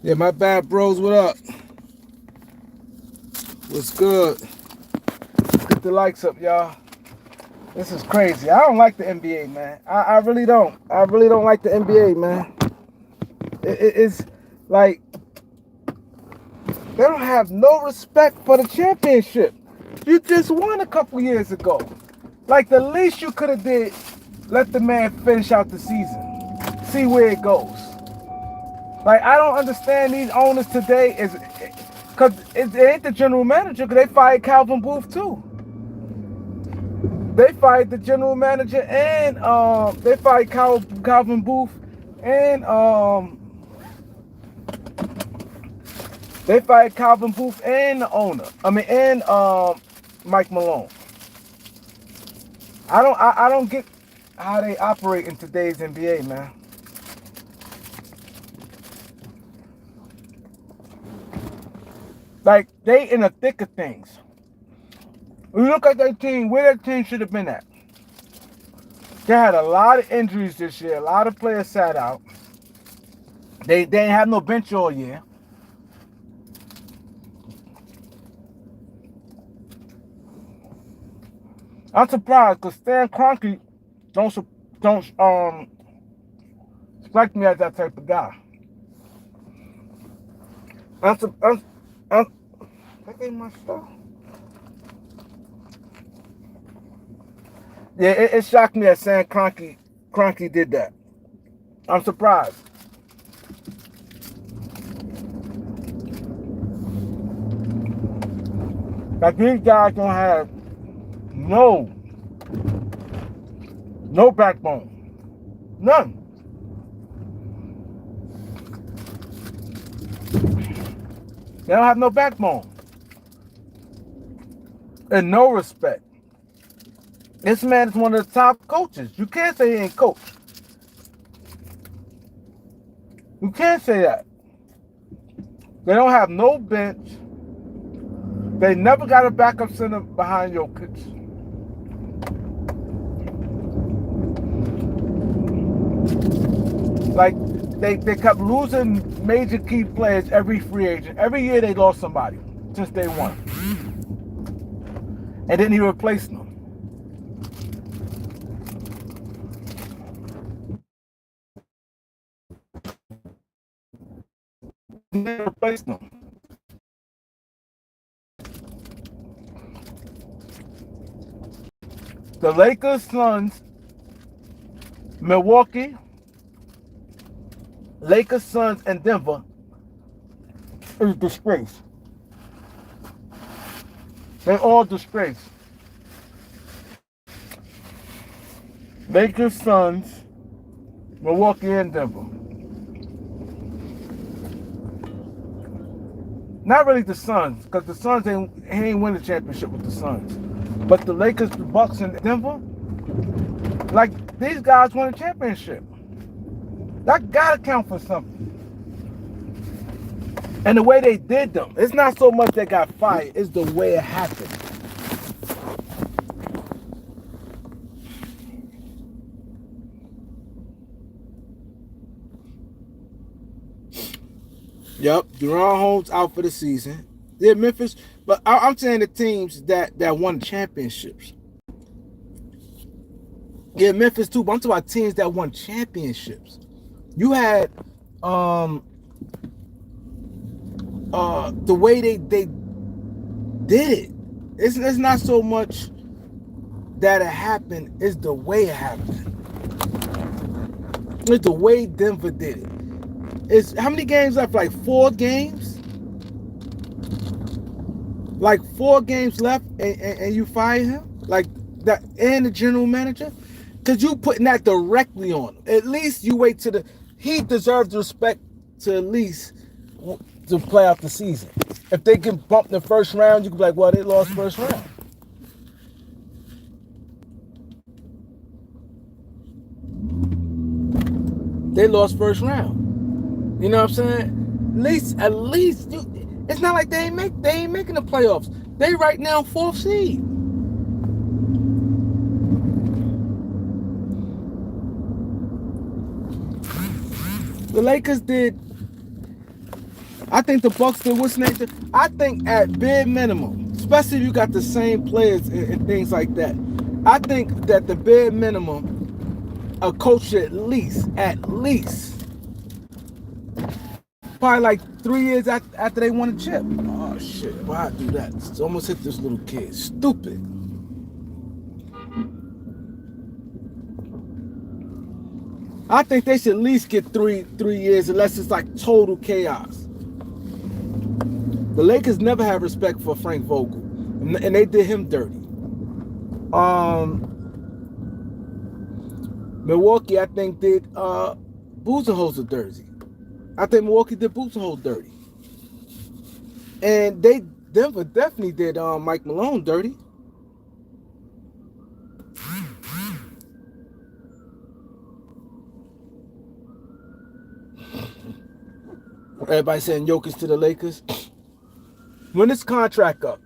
Yeah, my bad bros, what up? What's good? Get the likes up, y'all. This is crazy. I don't like the NBA, man. I really don't. I really don't like the NBA, man. It's like they don't have no respect for the championship. You just won a couple years ago. Like the least you could have did, let the man finish out the season. See where it goes. Like I don't understand these owners today is because it ain't the general manager because they fired Calvin Booth too. They fired the general manager and they fired Calvin Booth and they fired Calvin Booth and the owner. I mean and Mike Malone. I don't get how they operate in today's NBA, man. Like they in the thick of things. When you look at that team, where that team should have been at. They had a lot of injuries this year. A lot of players sat out. They didn't have no bench all year. I'm surprised because Stan Kroenke don't strike me as that type of guy. I'm that ain't my stuff. Yeah, it shocked me that Stan Kroenke did that. I'm surprised. Like these guys don't have no backbone. None. They don't have no backbone. And no respect. This man is one of the top coaches. You can't say he ain't coach. You can't say that. They don't have no bench. They never got a backup center behind Jokic. Like, they kept losing major key players every free agent. Every year they lost somebody since they won. And then he replaced them. He replaced them. The Lakers, Suns, Milwaukee, Lakers, Suns, and Denver is a disgrace. They're all disgrace. Lakers, Suns, Milwaukee, and Denver. Not really the Suns, because the Suns ain't win the championship with the Suns. But the Lakers, the Bucks, and Denver, like these guys won a championship. That gotta count for something. And the way they did them, it's not so much they got fired, it's the way it happened. Yep, Deron Holmes out for the season. Yeah, Memphis, but I'm saying the teams that won championships. Yeah, Memphis too, but I'm talking about teams that won championships. You had the way they did it. It's not so much that it happened, it's the way it happened. It's the way Denver did it. It's how many games left? Like 4 games? Like 4 games left and you fire him? Like that, and the general manager? Because you putting that directly on him. At least you wait till he deserves respect to at least to play out the season. If they get bumped in the first round, you can be like, well, they lost first round. They lost first round. You know what I'm saying? At least, it's not like they ain't making the playoffs. They right now 4th seed. The Lakers did I think the Bucks did what's next. I think at bare minimum, especially if you got the same players and things like that. I think that the bare minimum, a coach should at least, probably like 3 years after they won a chip. Oh shit! Why I do that? It's almost hit this little kid. Stupid. I think they should at least get three years, unless it's like total chaos. The Lakers never had respect for Frank Vogel, and they did him dirty. Milwaukee, I think, did Budenholzer dirty. I think Milwaukee did Budenholzer dirty, and Denver definitely did Mike Malone dirty. Everybody saying Jokic to the Lakers. When this contract up,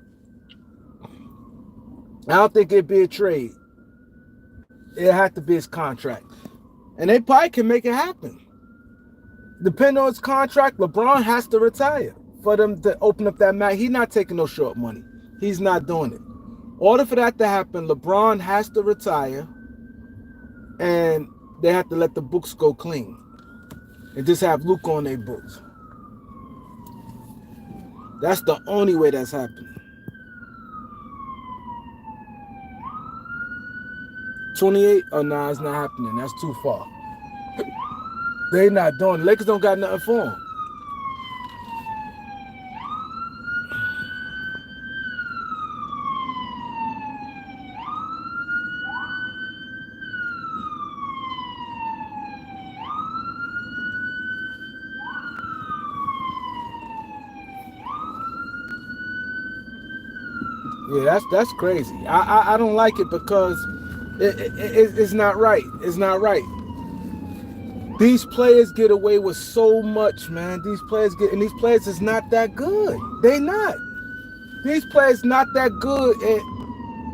I don't think it'd be a trade. It had to be his contract, and they probably can make it happen. Depending on his contract, LeBron has to retire for them to open up that match. He's not taking no short money. He's not doing it. In order for that to happen, LeBron has to retire, and they have to let the books go clean and just have Luke on their books. That's the only way that's happening. 28? Oh, nah, it's not happening. That's too far. They not doing it. Lakers don't got nothing for him. Yeah, that's crazy. I don't like it because it's not right. It's not right. These players get away with so much, man. These players is not that good. They not. These players not that good,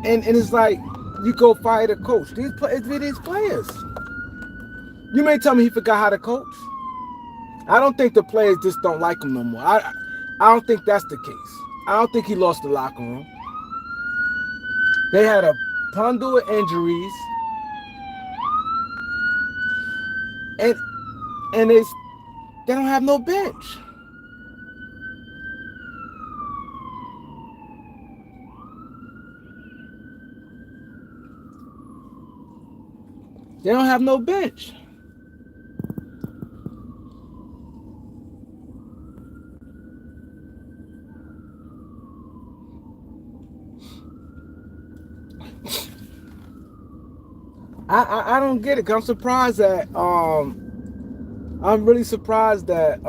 and it's like you go fire the coach. These players. You may tell me he forgot how to coach. I don't think the players just don't like him no more. I don't think that's the case. I don't think he lost the locker room. They had a bundle of injuries, and they don't have no bench. They don't have no bench. I don't get it. 'Cause I'm surprised that I'm really surprised that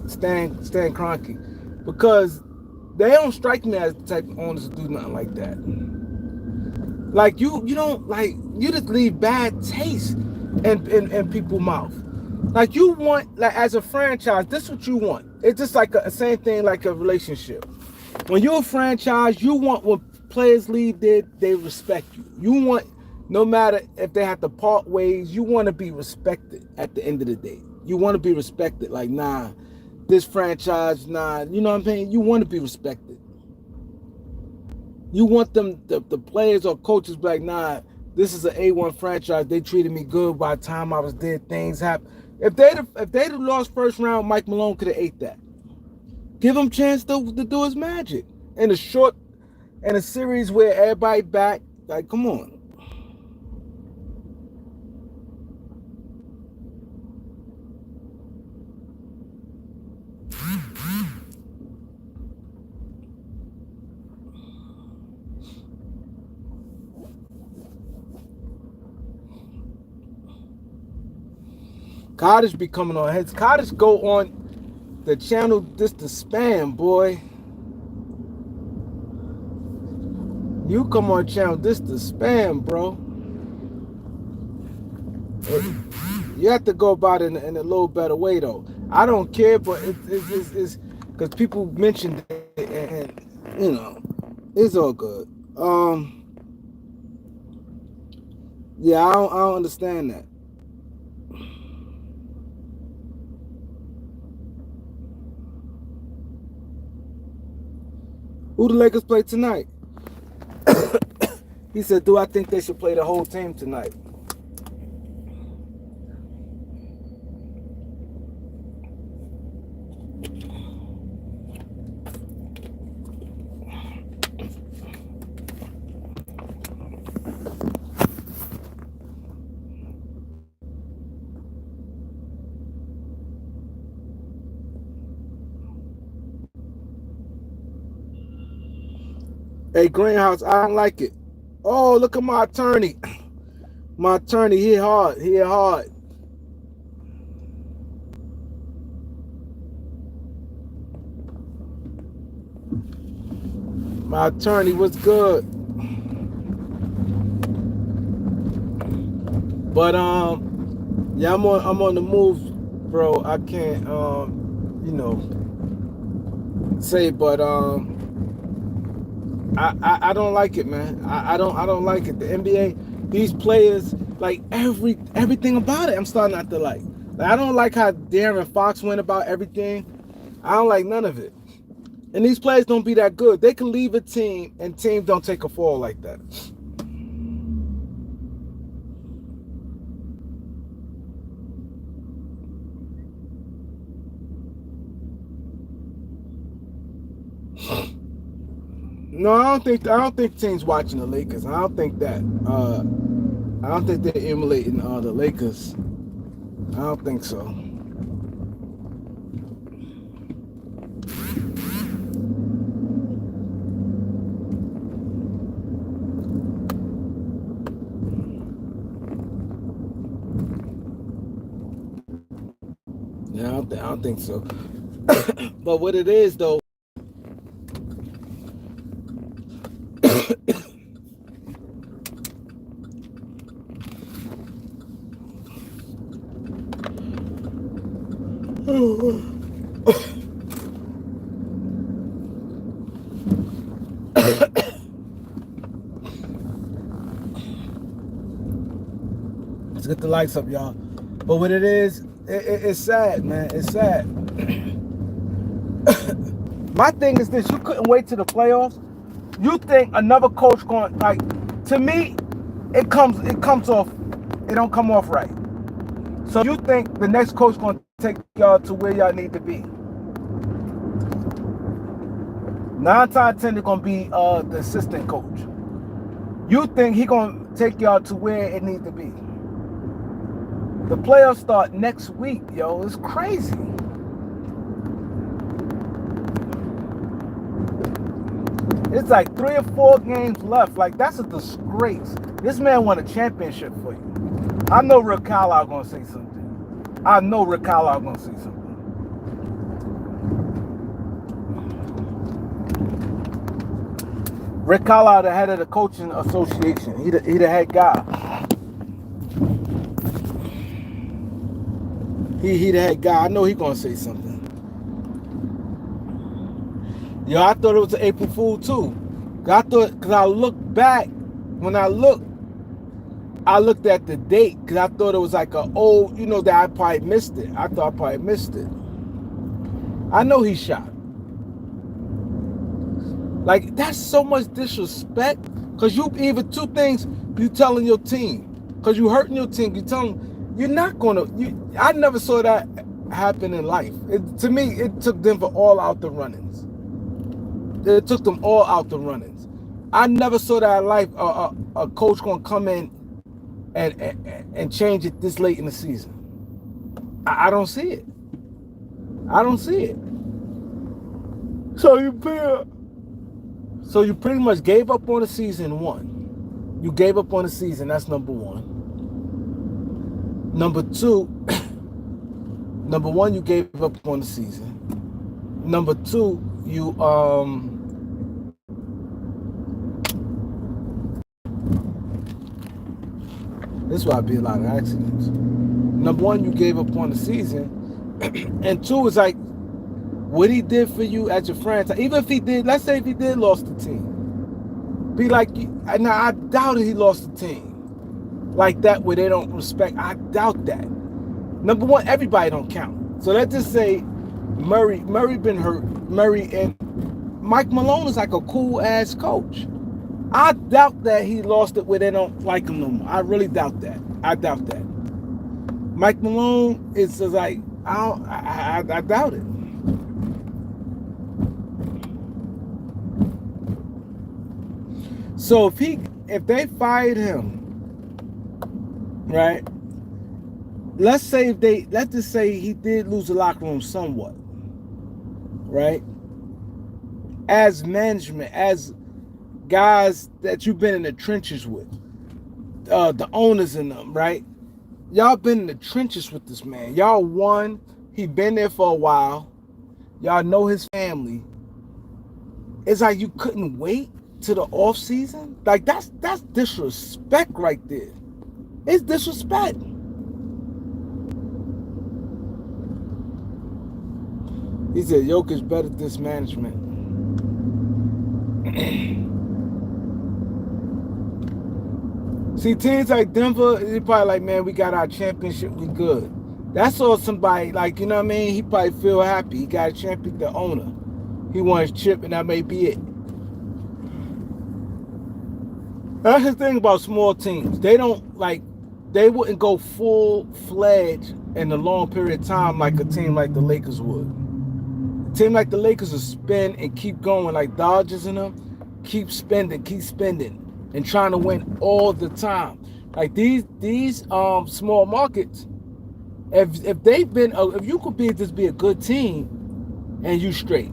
Stan Kroenke, because they don't strike me as the type of owners to do nothing like that. Like you don't, like, you just leave bad taste in people's mouth. Like, you want, like, as a franchise, this is what you want. It's just like a same thing like a relationship. When you're a franchise, you want, when players leave, they respect you. You want, no matter if they have to part ways, you want to be respected at the end of the day. You want to be respected. Like, nah, this franchise, nah, you know what I'm saying? You want to be respected. You want them, the players or coaches, be like, nah, this is an A1 franchise. They treated me good by the time I was there. Things happen. If they'd have lost first round, Mike Malone could have ate that. Give him a chance to do his magic. In a series where everybody back, like, come on. Cottage be coming on heads. Cottage go on the channel just to spam, boy. You come on channel just to spam, bro. You have to go about it in a little better way, though. I don't care, but it's because people mentioned it, and you know, it's all good. Yeah, I don't understand that. Who the Lakers play tonight? He said, do I think they should play the whole team tonight? Hey, Greenhouse, I don't like it. Oh, look at my attorney. My attorney, he hit hard. He hit hard. My attorney was good. But yeah, I'm on the move, bro. I can't you know, say, but I don't like it, man. I don't like it. The NBA, these players, like everything about it, I'm starting not to like. I don't like how Darren Fox went about everything. I don't like none of it. And these players don't be that good. They can leave a team and teams don't take a fall like that. No, I don't think teams watching the Lakers. I don't think that. I don't think they're emulating the Lakers. I don't think so. Yeah, I don't think so. But what it is though, let's get the lights up, y'all. But what it is, it's sad, man. It's sad. My thing is this: you couldn't wait to the playoffs. You think another coach going like? To me, it comes off. It don't come off right. So you think the next coach going to take y'all to where y'all need to be? 9 times out of 10, they're going to be the assistant coach. You think he going to take y'all to where it need to be? The playoffs start next week, yo. It's crazy. It's like 3 or 4 games left. Like, that's a disgrace. This man won a championship for you. I know Rick Carlisle going to say something. I know Rick Carlisle going to say something. Rick Carlisle, the head of the coaching association. He the head guy. He the head guy. I know he going to say something. Yo, I thought it was an April Fool too. I thought, because I looked back, when I looked at the date, because I thought it was like an old, you know, that I probably missed it. I thought I probably missed it. I know he shot. Like, that's so much disrespect, because you, even 2 things you telling your team, because you hurting your team, you telling them, you're not going to, I never saw that happen in life. To me, it took Denver all out the runnings. It took them all out the runnings. I never saw that in life, a coach going to come in and change it this late in the season. I don't see it. I don't see it. So you pretty much gave up on the season 1. You gave up on the season. That's number 1. Number 2, number 1, you gave up on the season. Number 2, you this is why I be a lot of accidents. Number 1, you gave up on the season, and 2 is like what he did for you at your franchise. Even if he did, let's say if he did lost the team, be like, now I doubt he lost the team like that where they don't respect. I doubt that. Number 1, everybody don't count. So let's just say Murray been hurt. Murray Mike Malone is like a cool ass coach. I doubt that he lost it where they don't like him no more. I really doubt that. I doubt that. Mike Malone is just like I doubt it. So if they fired him, right? Let's just say he did lose the locker room somewhat, right? As management, as guys that you've been in the trenches with, the owners in them, right? Y'all been in the trenches with this man. Y'all won. He been there for a while. Y'all know his family. It's like you couldn't wait to the off season. Like that's disrespect right there. It's disrespect. He said Jokic better this management. See, teams like Denver, they probably like, man, we got our championship, we good. That's all somebody, like, you know what I mean? He probably feel happy. He got a champion, the owner. He won his chip, and that may be it. That's the thing about small teams. They wouldn't go full-fledged in a long period of time like a team like the Lakers would. A team like the Lakers will spend and keep going, like Dodgers and them, keep spending, and trying to win all the time. Like these small markets, if you could be a good team and you straight.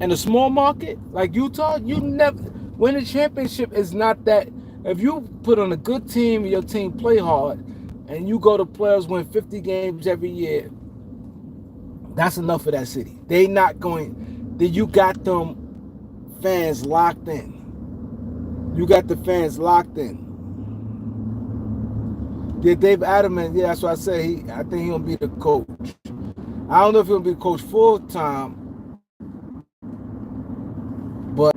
And a small market like Utah, you never win a championship is not that. If you put on a good team and your team play hard and you go to playoffs, win 50 games every year, that's enough for that city. They not going, you got them fans locked in. You got the fans locked in. Yeah, Dave Adamant, yeah, that's what I say. I think he'll be the coach. I don't know if he'll be the coach full time, but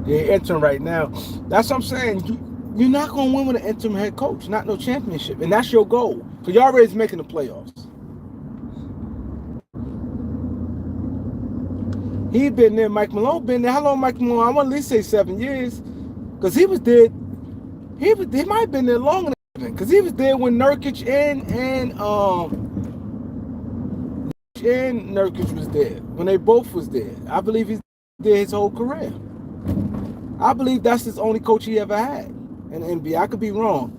they're interim right now. That's what I'm saying. You're not going to win with an interim head coach, not no championship, and that's your goal. Because you're already making the playoffs. He been there. Mike Malone been there. How long Mike Malone? I want to at least say 7 years, because he was there. He might have been there longer than, because he was there when Nurkic and Nurkic was there, when they both was there. I believe he's there his whole career. I believe that's his only coach he ever had in the NBA. I could be wrong.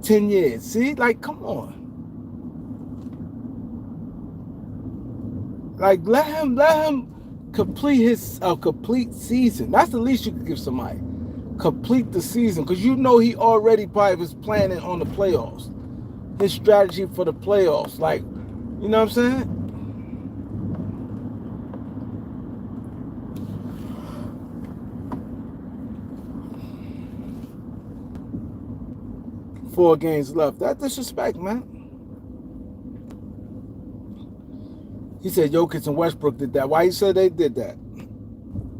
10 years. See, like, come on. Like, let him complete his complete season. That's the least you could give somebody. Complete the season, because you know he already probably was planning on the playoffs. His strategy for the playoffs, like, you know what I'm saying? 4 games left. That's disrespect, man. He said Jokic and Westbrook did that. Why he said they did that?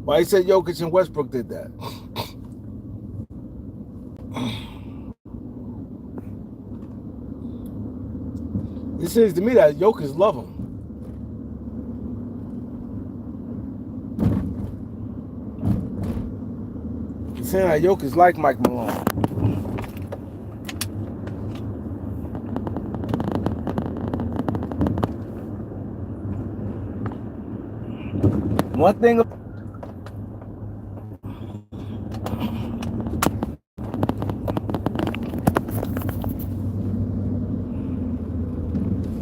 Why he said Jokic and Westbrook did that? It seems to me that Jokic love him. It seems like Jokic like Mike Malone. One thing.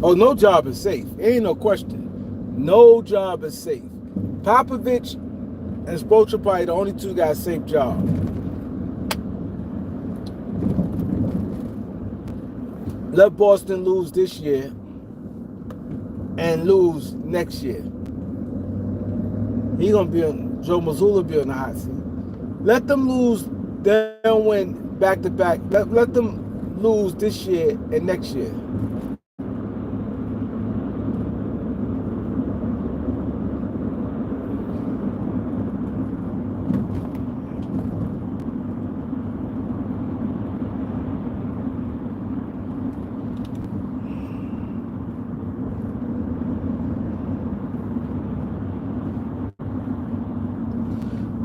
Oh, no job is safe. Ain't no question. No job is safe. Popovich and Spoelstra probably the only two guys safe job. Let Boston lose this year and lose next year. He gonna be on, Joe Mazzulla be on the hot seat. Let them lose, they'll win back to back. Let them lose this year and next year.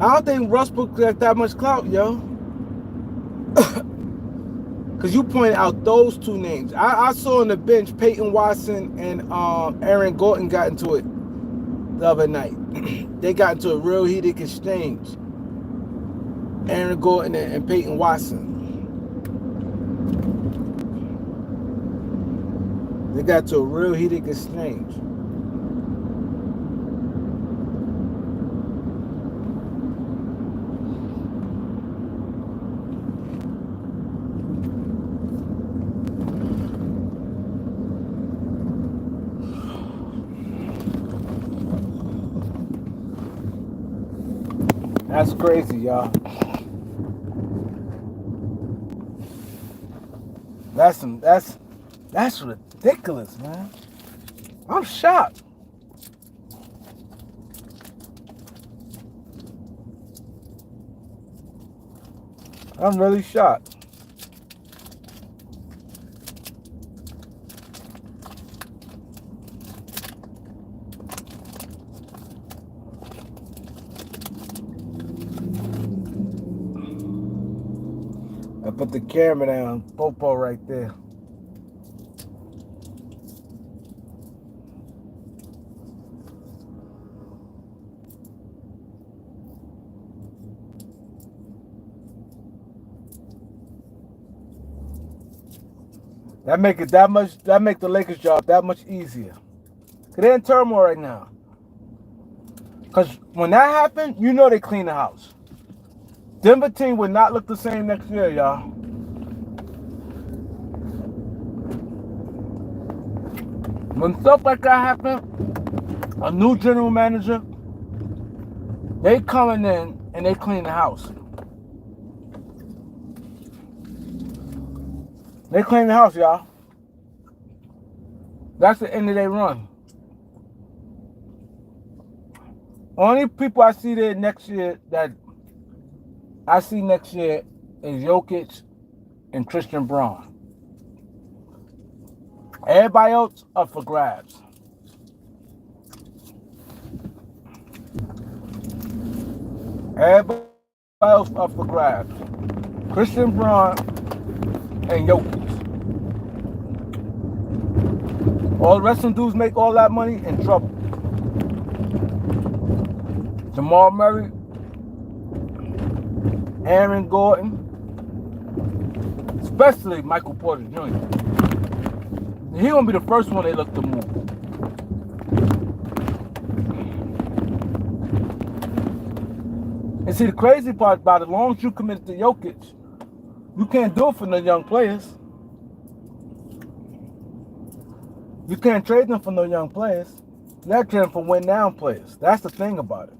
I don't think Westbrook got that much clout, yo. Because you pointed out those two names. I saw on the bench Peyton Watson and Aaron Gordon got into it the other night. They got into a real heated exchange. Aaron Gordon and Peyton Watson. They got to a real heated exchange. That's crazy, y'all. That's ridiculous, man. I'm shocked. I'm really shocked. I put the camera down, Popo right there. That make the Lakers job that much easier. They're in turmoil right now. Cause when that happened, you know they clean the house. Denver team would not look the same next year, y'all. When stuff like that happen, a new general manager, they coming in and they clean the house. They clean the house, y'all. That's the end of their run. Only people I see there next year that I see next year is Jokic and Christian Braun. Everybody else up for grabs. Everybody else up for grabs. Christian Braun and Jokic. All the rest of them dudes make all that money in trouble. Jamal Murray, Aaron Gordon, especially Michael Porter Jr. He gonna be the first one they look to move. And see, the crazy part about it, as long as you commit to Jokic, you can't do it for the young players. You can't trade them for no young players. You gotta trade them for win-now players. That's the thing about it.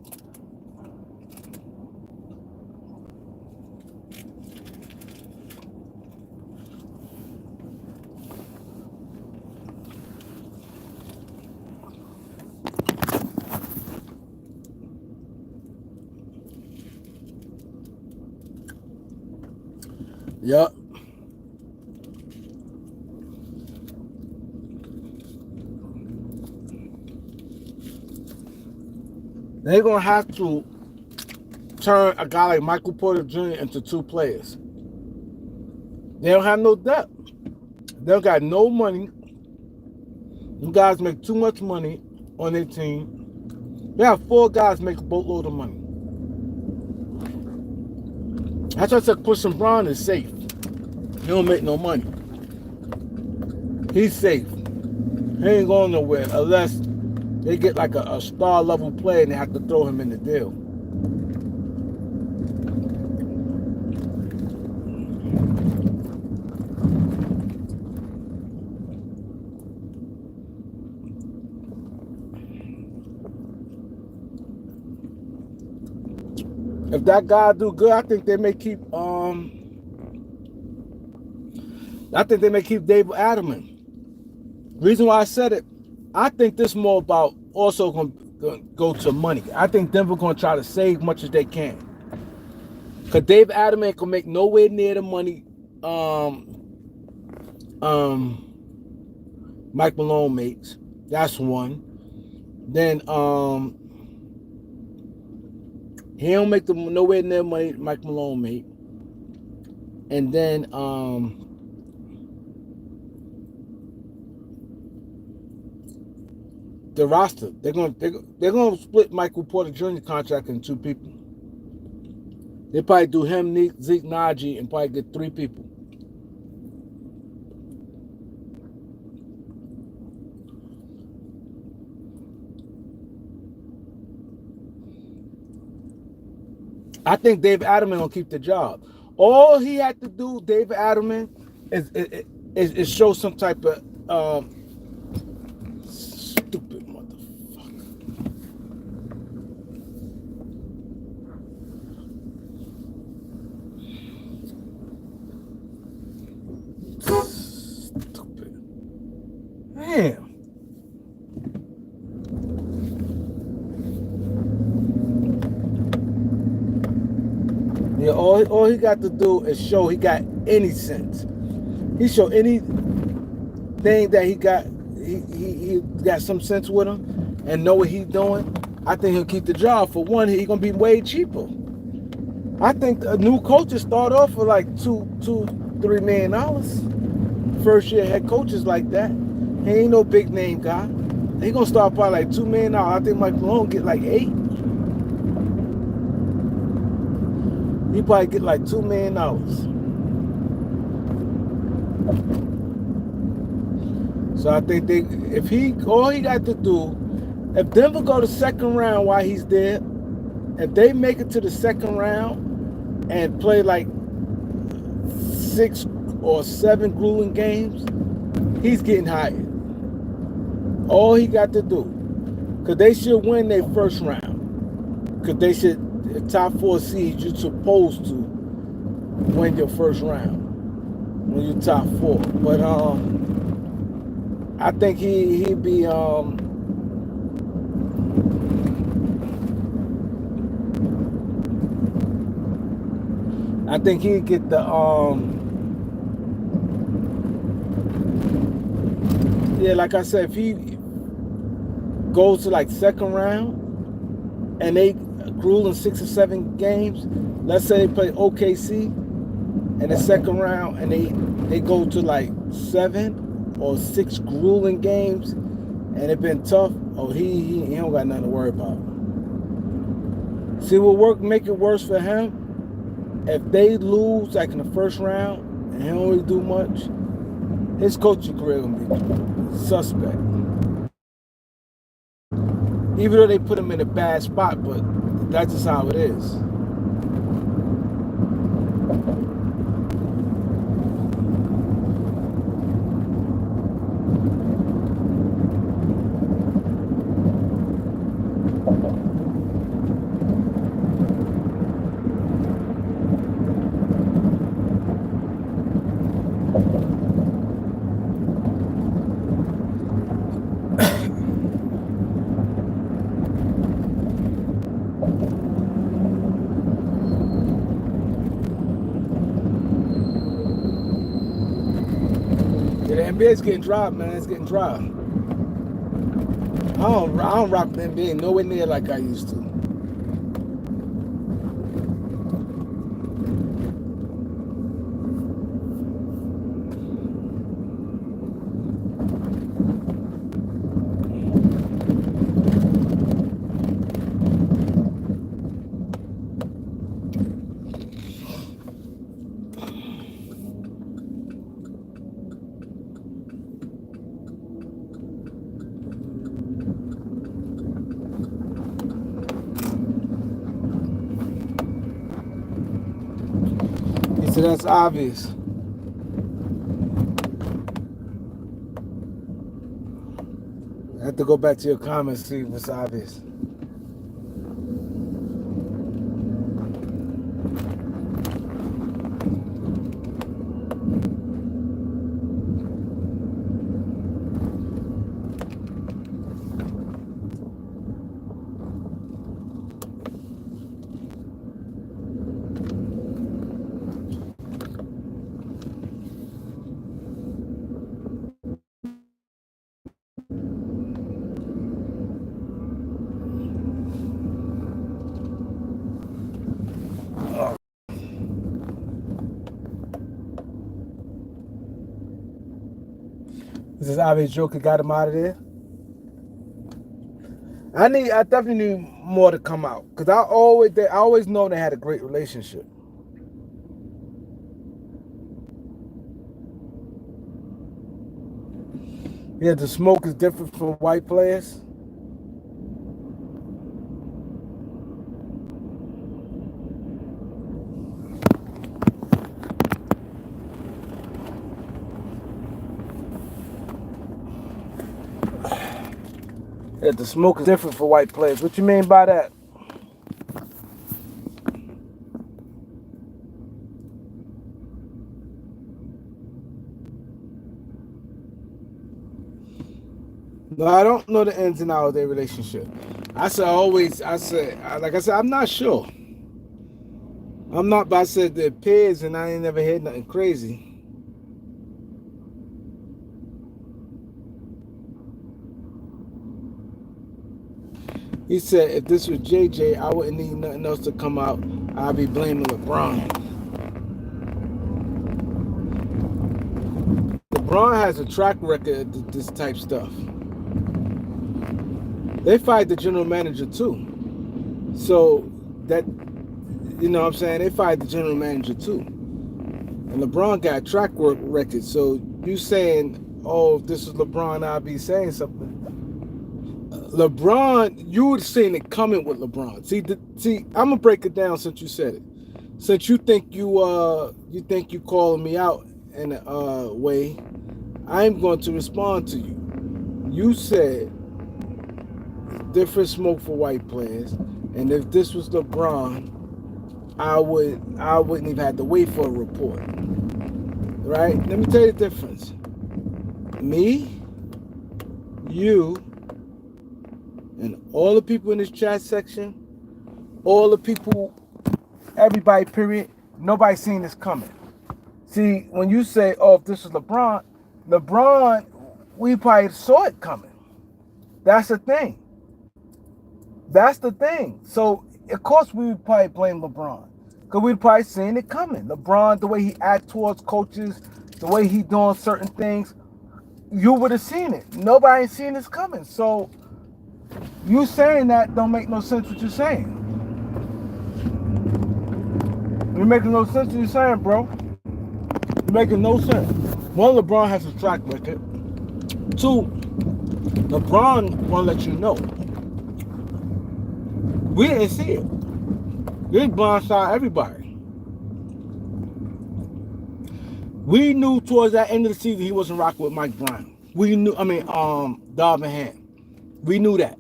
Yep. They're going to have to turn a guy like Michael Porter Jr. into two players. They don't have no depth. They don't got no money. You guys make too much money on their team. They have 4 guys make a boatload of money. That's why I said Christian Braun is safe. He don't make no money. He's safe. He ain't going nowhere unless they get like a star level player and they have to throw him in the deal. If that guy do good, I think they may keep Dave Adderman. Reason why I said it, I think this more about also going to go to money. I think Denver going to try to save much as they can. Because Dave Adderman can make nowhere near the money Mike Malone makes. That's one. Then He don't make the nowhere near money Mike Malone made. And then the roster, they're gonna split Michael Porter Jr. contract in two people. They probably do him, Zeke, Najee, and probably get three people. I think Dave Adelman gonna keep the job. All he had to do, Dave Adelman, is show some type of stupid motherfucker. Stupid. Damn. Yeah, all he got to do is show he got any sense. He show anything that he got some sense with him and know what he's doing. I think he'll keep the job. For one, he's gonna be way cheaper. I think a new coaches start off for like $3 million. First year head coaches like that. He ain't no big name guy. He gonna start probably like $2 million. I think Mike Malone get like 8. He probably get like $2 million. So I think all he got to do, if Denver go to second round while he's there, if they make it to the second round and play like 6 or 7 grueling games, he's getting hired. All he got to do, because they should win their first round. Because they should, top 4 seeds, you're supposed to win your first round when you're top 4. But I think he'd be I think he'd get the yeah, like I said, if he goes to like second round and they grueling 6 or 7 games, let's say they play OKC in the second round and they go to like 7 or 6 grueling games and it been tough, oh he don't got nothing to worry about. See what make it worse for him? If they lose like in the first round and he don't really do much, his coaching career gonna be suspect. Even though they put him in a bad spot, but that's just how it is. Yeah, the NBA's getting dry, man. It's getting dry. I don't rock the NBA nowhere near like I used to. So that's obvious. I have to go back to your comments, see what's obvious. This obvious Joker got him out of there. I definitely need more to come out because I always know they had a great relationship. Yeah, the smoke is different from white players. Yeah, the smoke is different for white players. What you mean by that? No, I don't know the ins and outs of their relationship. Like I said, I'm not sure. I'm not, but I said they're peers and I ain't never heard nothing crazy. He said if this was JJ, I wouldn't need nothing else to come out. I'd be blaming LeBron. LeBron has a track record of this type stuff. They fired the general manager too. So that, you know what I'm saying? They fired the general manager too. And LeBron got track record. So you saying, oh, if this is LeBron, I'd be saying something. LeBron, you would have seen it coming with LeBron. See, I'm gonna break it down since you said it. Since you think you calling me out in a way, I'm going to respond to you. You said different smoke for white players, and if this was LeBron, I wouldn't even have to wait for a report. Right? Let me tell you the difference. Me, you, and all the people in this chat section, all the people, everybody, period, nobody seen this coming. See, when you say, oh, if this was LeBron, we probably saw it coming. That's the thing. That's the thing. So, of course, we would probably blame LeBron. Because we'd probably seen it coming. LeBron, the way he acts towards coaches, the way he doing certain things, you would have seen it. Nobody ain't seen this coming. So, you saying that don't make no sense what you're saying. You're making no sense what you're saying, bro. You're making no sense. One, LeBron has a track record. Two, LeBron want to let you know. We didn't see it. This blindside everybody. We knew towards that end of the season he wasn't rocking with Mike Brown. We knew, Darvin Ham. We knew that.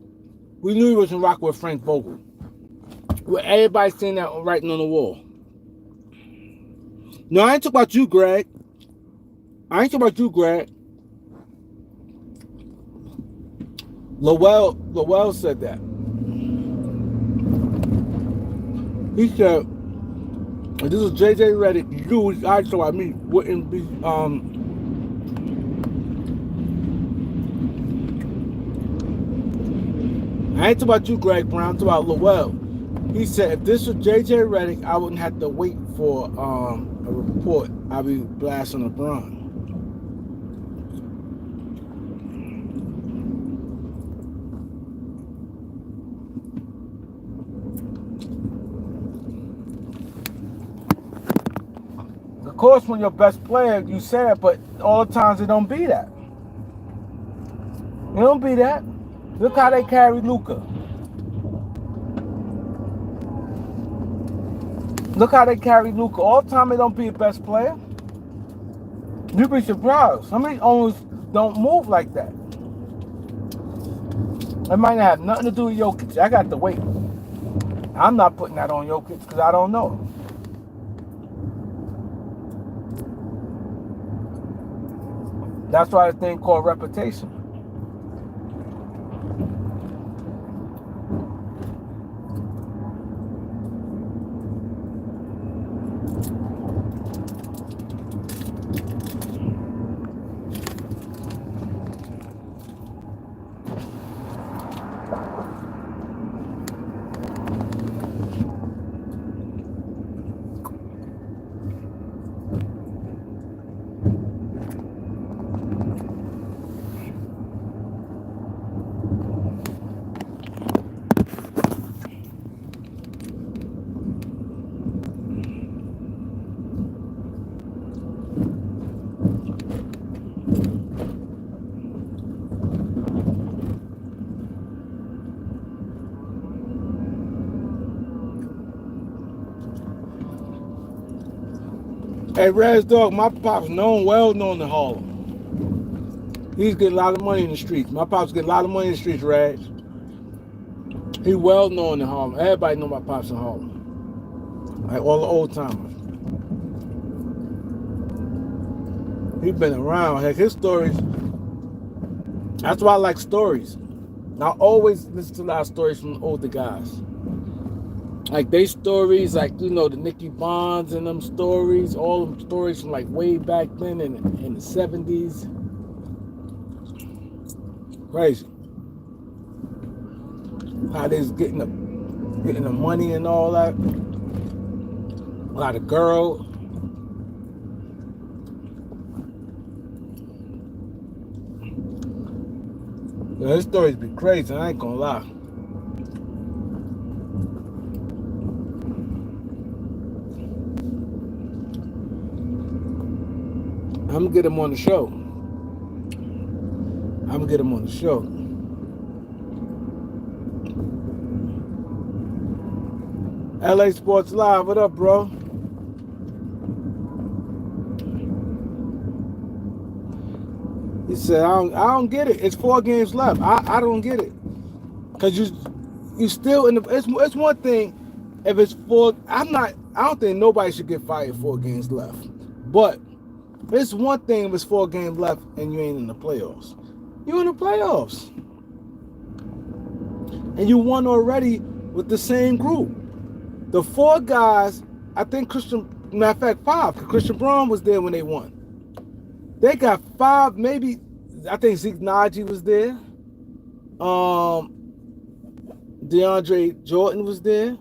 We knew he wasn't rocking with Frank Vogel. With everybody seeing that writing on the wall. No, I ain't talking about you, Greg. Lowell said that. He said, if this was JJ Redick, you, I wouldn't be, I ain't talking about you, Greg Brown. I'm talking about Lowell. He said, if this was JJ Redick, I wouldn't have to wait for a report. I'd be blasting LeBron. Of course, when you're best player, you say it, but all the times it don't be that. It don't be that. Look how they carry Luka. Look how they carry Luka. All the time it don't be a best player. You'd be surprised. Some of these owners don't move like that. It might not have nothing to do with Jokic. I got to wait. I'm not putting that on Jokic because I don't know. That's why the thing called reputation. Hey, Raz Dog, my pop's well known in Harlem. He's getting a lot of money in the streets. My pop's getting a lot of money in the streets, Raz. He well known in Harlem. Everybody know my pops in Harlem. Like all the old timers. He been around. Heck, his stories. That's why I like stories. I always listen to a lot of stories from the older guys. Like they stories, like the Nicky Bonds and them stories, all them stories from like way back then in the 70s. Crazy. How they was getting the money and all that. A lot of girls. Yeah, his stories be crazy, I ain't gonna lie. I'm gonna get him on the show. LA Sports Live, what up, bro? He said, I don't get it. It's 4 games left. I don't get it. Cause you still in the. It's one thing if it's 4. I don't think nobody should get fired 4 games left. But it's one thing if it's 4 games left and you ain't in the playoffs. You in the playoffs, and you won already with the same group. The 4 guys, I think matter of fact 5, because Christian Braun was there when they won. They got 5, maybe. I think Zeke Naji was there. DeAndre Jordan was there.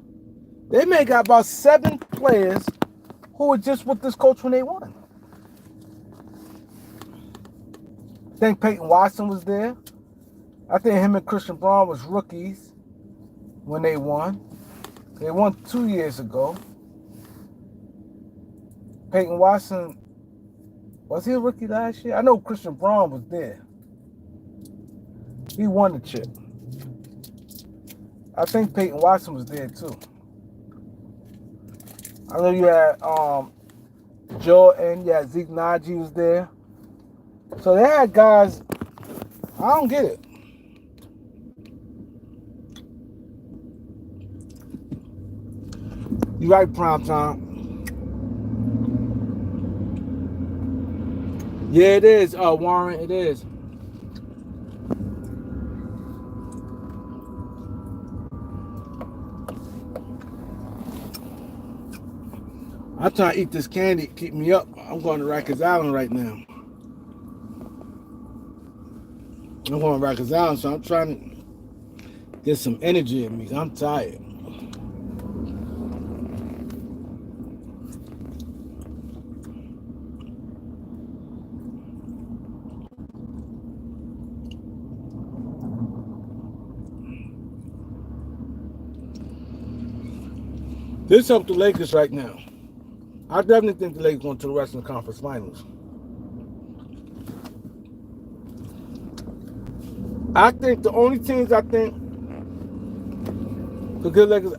They may got about 7 players who were just with this coach when they won. I think Peyton Watson was there. I think him and Christian Braun was rookies when they won. They won 2 years ago. Peyton Watson, was he a rookie last year? I know Christian Braun was there. He won the chip. I think Peyton Watson was there too. I know you had Jordan, Zeke Naji was there. So they had guys. I don't get it. You right, prime time. Yeah, it is, Warren. It is. I'm trying to eat this candy, keep me up. I'm going to Rikers Island right now. I'm going to Rikers Island, so I'm trying to get some energy in me. I'm tired. This helped the Lakers right now. I definitely think the Lakers going to the Western Conference Finals. I think the only teams I think could get Lakers,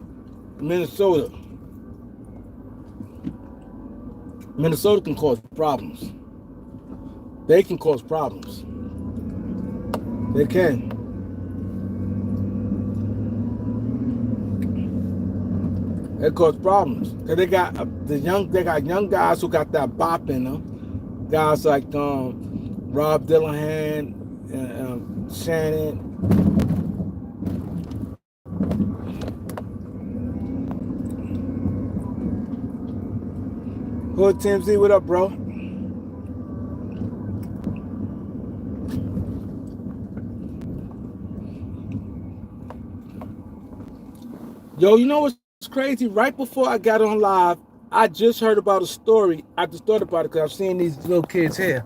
Minnesota. Minnesota can cause problems. They can cause problems. They can. It cause problems. Cause they got young guys who got that bop in them. Guys like Rob Dillahan and Shannon. Hood Tim Z, what up, bro? Yo, you know what's crazy? Right before I got on live, I just heard about a story. I just thought about it because I've seen these little kids here.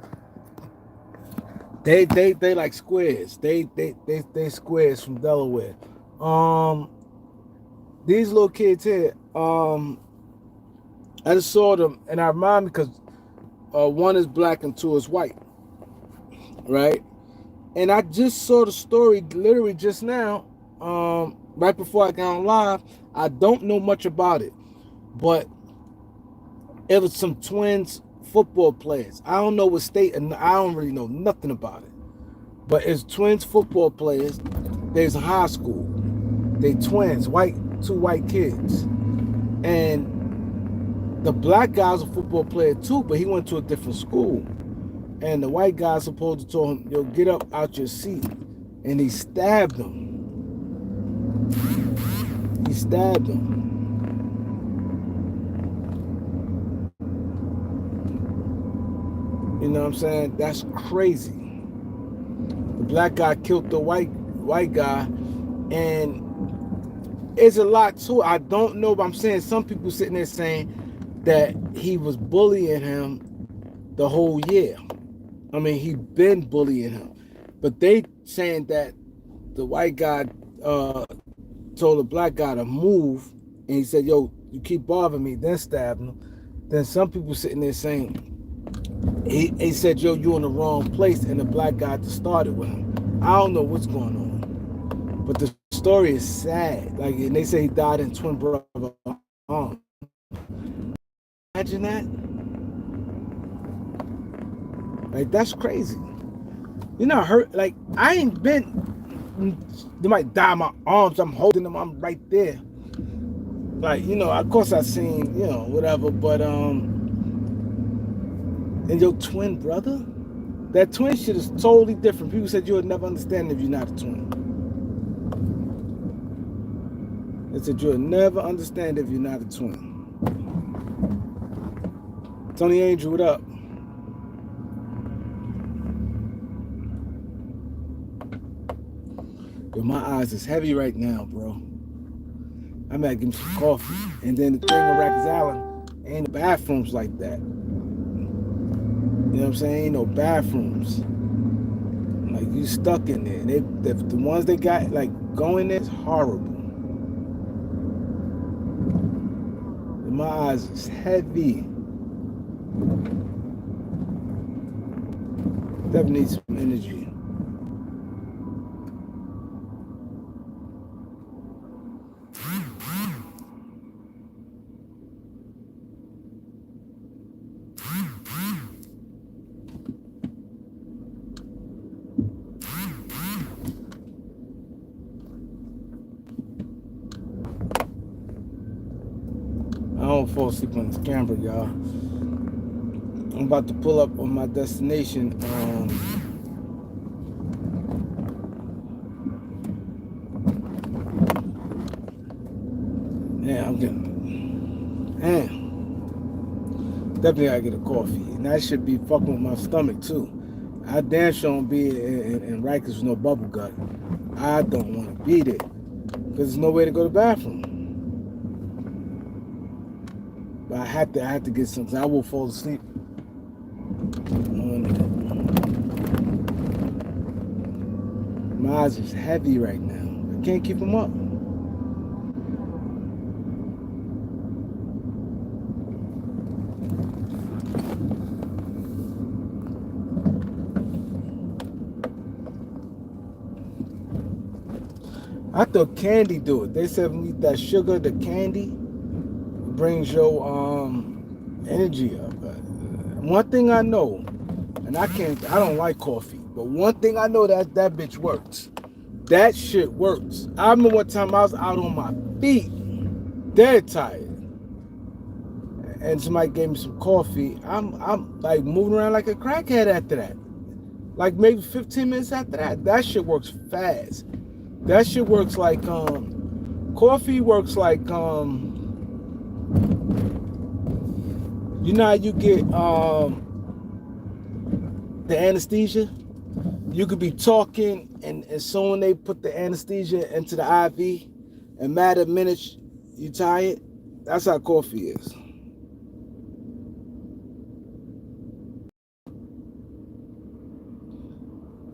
They like squares. They squares from Delaware. These little kids here. I just saw them and I remind me because one is black and 2 is white, right? And I just saw the story literally just now. Right before I got on live. I don't know much about it, but It was some twins football players. I don't know what state, and I don't really know nothing about it. But it's twins football players. There's a high school. They twins, two white kids. And the black guy's a football player too, but he went to a different school. And the white guy supposed to tell him, yo, get up out your seat. And he stabbed him. He stabbed him. You know what I'm saying? That's crazy. The black guy killed the white guy, and it's a lot too. I don't know, but I'm saying some people sitting there saying that he was bullying him the whole year. I mean, he been bullying him, but they saying that the white guy told the black guy to move, and he said, "Yo, you keep bothering me," then stabbed him. Then some people sitting there saying he said, "Yo, you're in the wrong place," and the black guy just started with him. I don't know what's going on, but the story is sad. Like, and they say he died in twin brother arms. Imagine that. Like, that's crazy. You know, hurt. Like, I ain't been. They might die in my arms. I'm holding them. I'm right there. Like, you know, of course I seen, you know, whatever. But and your twin brother, that twin shit is totally different. People said you would never understand if you're not a twin. They said you would never understand if you're not a twin. Tony Angel, what up? Yo, my eyes is heavy right now, bro. I'm gonna give me some coffee. And then the thing on Rikers Island, ain't no bathrooms like that. You know what I'm saying? Ain't no bathrooms. Like, you stuck in there. And the ones they got, like, going there is horrible. And my eyes is heavy. Definitely need some energy. I don't fall asleep on this camera, y'all. I'm about to pull up on my destination. Yeah, I'm getting. Definitely gotta get a coffee. And that should be fucking with my stomach too. I damn sure don't be in Rikers with no bubble gut. I don't want to be there because there's no way to go to the bathroom. But I have to get something. I will fall asleep. My eyes is heavy right now. I can't keep them up. I thought candy do it. They said when you eat that sugar, the candy brings your energy up. One thing I know, and I don't like coffee, but one thing I know that bitch works. That shit works. I remember one time I was out on my feet, dead tired, and somebody gave me some coffee. I'm like moving around like a crackhead after that. Like maybe 15 minutes after that. That shit works fast. That shit works like coffee works like you know how you get the anesthesia? You could be talking and soon they put the anesthesia into the IV and matter of minutes you tired. That's how coffee is.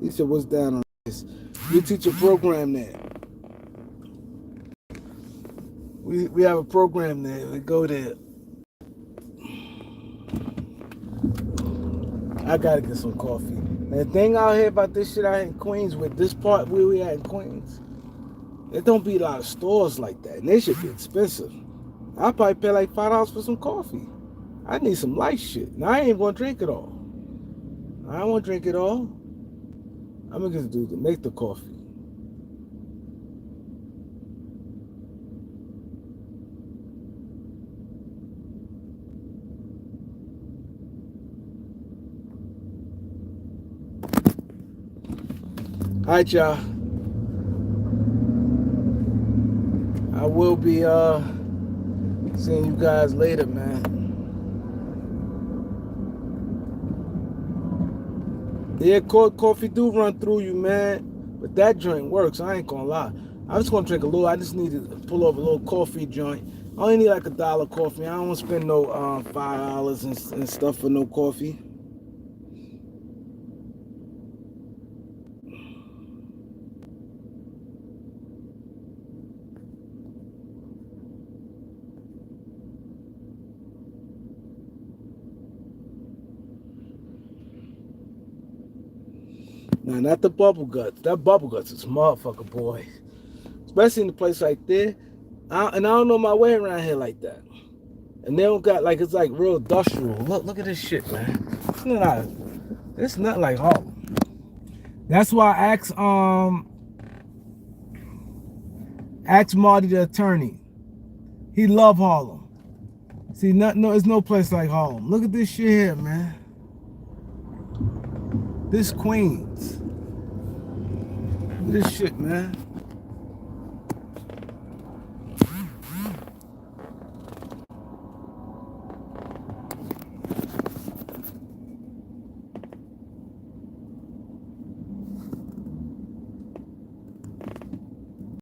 He said, what's down on this? We teach a program there. We have a program there. We go there. I gotta get some coffee. And the thing out here about this shit out in Queens, with this part where we at in Queens, there don't be a lot of stores like that. And they should be expensive. I'll probably pay like $5 for some coffee. I need some light shit. Now I ain't gonna drink it all. I don't want to drink it all. I'm gonna just make the coffee. All right, y'all. I will be seeing you guys later, man. Yeah, coffee do run through you, man. But that joint works. I ain't gonna lie. I was gonna drink a little. I just need to pull over a little coffee joint. I only need like $1 coffee. I don't want to spend no $5 and stuff for no coffee. Now, not the bubble guts. That bubble guts is motherfucker, boy. Especially in a place like there. And I don't know my way around here like that. And they don't got like, it's like real industrial. Look at this shit, man. It's not like Harlem. That's why I asked Marty the attorney. He love Harlem. See, there's no place like Harlem. Look at this shit here, man. This Queens. This shit, man.